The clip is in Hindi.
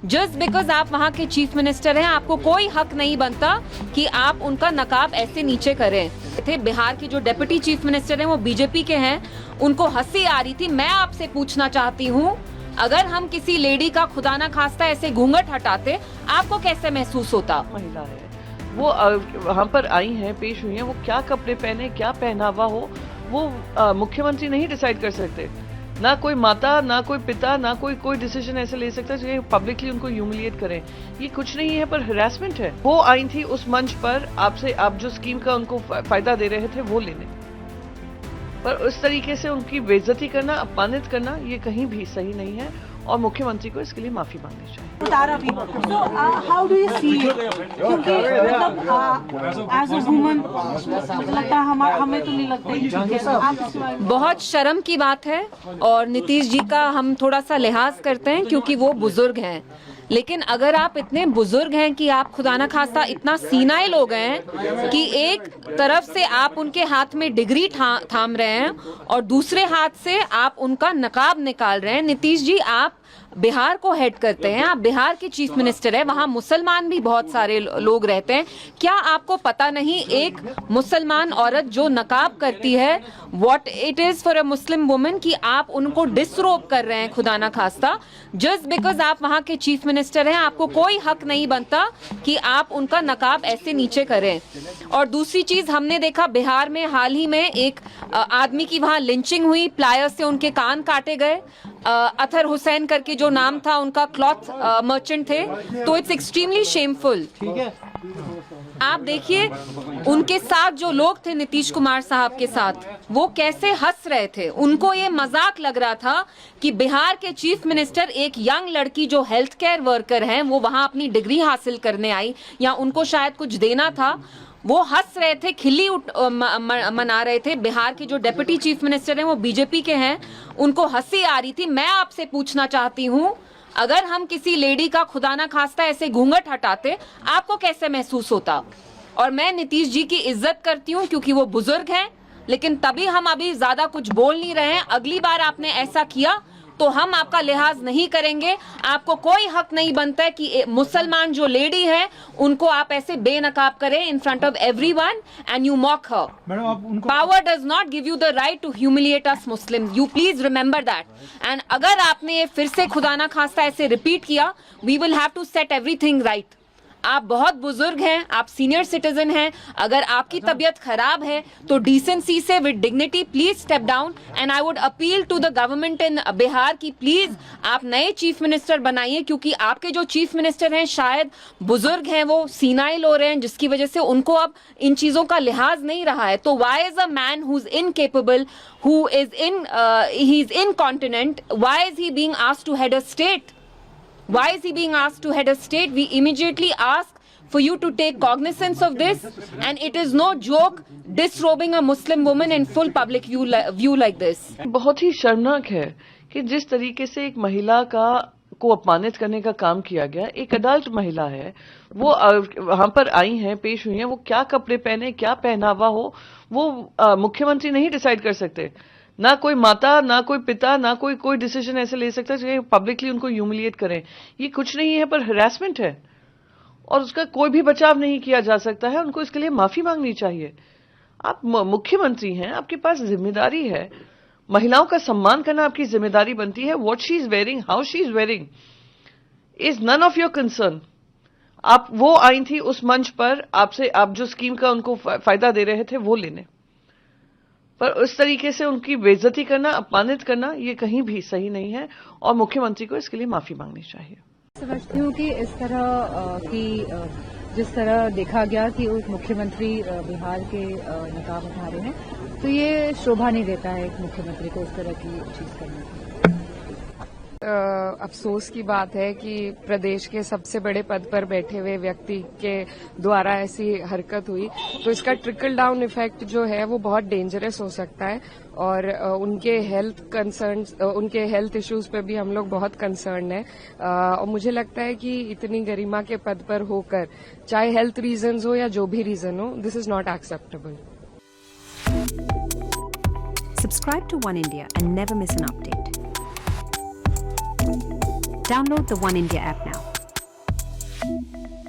जस्ट बिकॉज आप वहाँ के चीफ मिनिस्टर हैं, आपको कोई हक नहीं बनता कि आप उनका नकाब ऐसे नीचे करें। थे बिहार की जो डेप्यूटी चीफ मिनिस्टर हैं वो बीजेपी के हैं, उनको हंसी आ रही थी। मैं आपसे पूछना चाहती हूँ, अगर हम किसी लेडी का खुदा ना खास्ता ऐसे घूंघट हटाते, आपको कैसे महसूस होता? महिला है वो, वहाँ पर आई हैं, पेश हुई हैं, वो क्या कपड़े पहने, क्या पहनावा हो, वो मुख्यमंत्री नहीं डिसाइड कर सकते। ना कोई माता, ना कोई पिता, ना कोई डिसीजन ऐसे ले सकता है पब्लिकली उनको ह्यूमिलिएट करें। ये कुछ नहीं है पर हरासमेंट है। वो आई थी उस मंच पर आपसे, आप जो स्कीम का उनको फायदा दे रहे थे वो लेने, पर उस तरीके से उनकी बेइज्जती करना, अपमानित करना, ये कहीं भी सही नहीं है और मुख्यमंत्री को इसके लिए माफी मांगनी चाहिए। How do you see it? क्योंकि मतलब एज अ वुमन लगता है हमें तो नहीं लगता। बहुत शर्म की बात है और नीतीश जी का हम थोड़ा सा लिहाज करते हैं क्योंकि वो बुजुर्ग हैं, लेकिन अगर आप इतने बुजुर्ग हैं कि आप खुदा ना खास्ता इतना सीनाइल हो गए हैं कि एक तरफ से आप उनके हाथ में डिग्री थाम रहे हैं और दूसरे हाथ से आप उनका नकाब निकाल रहे हैं। नीतीश जी, आप बिहार को हेड करते हैं, आप बिहार के चीफ मिनिस्टर हैं, वहां मुसलमान भी बहुत सारे लोग रहते हैं। क्या आपको पता नहीं एक मुसलमान औरत जो नकाब करती है, what it is for a Muslim woman, कि आप उनको डिसरोब कर रहे हैं खुदा ना खास्ता? जस्ट बिकॉज आप वहां के चीफ मिनिस्टर हैं, आपको कोई हक नहीं बनता कि आप उनका नकाब ऐसे नीचे करें। और दूसरी चीज, हमने देखा बिहार में हाल ही में एक आदमी की वहां लिंचिंग हुई, प्लायर से उनके कान काटे गए। अतहर हुसैन करके जो नाम था उनका, क्लॉथ मर्चेंट थे। तो इट्स एक्सट्रीमली शेमफुल। आप देखिए उनके साथ जो लोग थे नीतीश कुमार साहब के साथ, वो कैसे हंस रहे थे। उनको ये मजाक लग रहा था कि बिहार के चीफ मिनिस्टर, एक यंग लड़की जो हेल्थ केयर वर्कर हैं, वो वहां अपनी डिग्री हासिल करने आई या उनको शायद कुछ देना था, वो हंस रहे थे, खिल्ली मना रहे थे। बिहार के जो डेप्यूटी चीफ मिनिस्टर हैं वो बीजेपी के हैं, उनको हंसी आ रही थी। मैं आपसे पूछना चाहती हूँ, अगर हम किसी लेडी का खुदा ना खास्ता ऐसे घूंघट हटाते, आपको कैसे महसूस होता? और मैं नीतीश जी की इज्जत करती हूँ क्योंकि वो बुजुर्ग हैं, लेकिन तभी हम अभी ज्यादा कुछ बोल नहीं रहे हैं। अगली बार आपने ऐसा किया तो हम आपका लिहाज नहीं करेंगे। आपको कोई हक नहीं बनता है कि मुसलमान जो लेडी है उनको आप ऐसे बेनकाब करें in front of everyone and you mock her. Power does not give you the right to humiliate us Muslims, you please remember that. And अगर आपने ये फिर से खुदा ना खास्ता ऐसे रिपीट किया, we will have to set everything right. आप बहुत बुजुर्ग हैं, आप सीनियर सिटीजन हैं, अगर आपकी तबीयत खराब है तो डिसेंसी से, with dignity, please step down. And I would appeal to the government in Bihar की प्लीज आप नए चीफ मिनिस्टर बनाइए, क्योंकि आपके जो चीफ मिनिस्टर हैं शायद बुजुर्ग हैं, वो सीनाइल हो रहे हैं, जिसकी वजह से उनको अब इन चीजों का लिहाज नहीं रहा है। तो why is a man who is incapable, who is he is incontinent, why is he being asked to head a state? Why is he being asked to head a state? We immediately ask for you to take cognizance of this, and it is no joke disrobing a Muslim woman in full public view like this. बहुत ही शर्मनाक है कि जिस तरीके से एक महिला को अपमानित करने का काम किया गया। एक अडल्ट महिला है, वो वहां पर आई हैं, पेश हुई हैं, वो क्या कपड़े पहने, क्या पहनावा हो, वो मुख्यमंत्री नहीं डिसाइड कर सकते। ना कोई माता, ना कोई पिता, ना कोई डिसीजन ऐसे ले सकता है पब्लिकली उनको ह्यूमिलिएट करें। ये कुछ नहीं है पर हरासमेंट है और उसका कोई भी बचाव नहीं किया जा सकता है। उनको इसके लिए माफी मांगनी चाहिए। आप मुख्यमंत्री हैं, आपके पास जिम्मेदारी है, महिलाओं का सम्मान करना आपकी जिम्मेदारी बनती है। What she is wearing, how she is wearing is none of your concern. आप वो आई थी उस मंच पर आपसे, आप जो स्कीम का उनको फायदा दे रहे थे वो लेने, पर उस तरीके से उनकी बेइज्जती करना, अपमानित करना, ये कहीं भी सही नहीं है और मुख्यमंत्री को इसके लिए माफी मांगनी चाहिए। समझती हूँ कि इस तरह की जिस तरह देखा गया कि एक मुख्यमंत्री बिहार के नकाब उठा रहे हैं, तो ये शोभा नहीं देता है एक मुख्यमंत्री को इस तरह की चीज करने की। अफसोस की बात है कि प्रदेश के सबसे बड़े पद पर बैठे हुए व्यक्ति के द्वारा ऐसी हरकत हुई, तो इसका ट्रिकल डाउन इफेक्ट जो है वो बहुत डेंजरस हो सकता है और उनके हेल्थ इश्यूज पे भी हम लोग बहुत कंसर्न है। और मुझे लगता है कि इतनी गरिमा के पद पर होकर, चाहे हेल्थ रीजंस हो या जो भी रीजन हो, this is not acceptable. Subscribe to One India and never miss an update. Download the One India app now. India.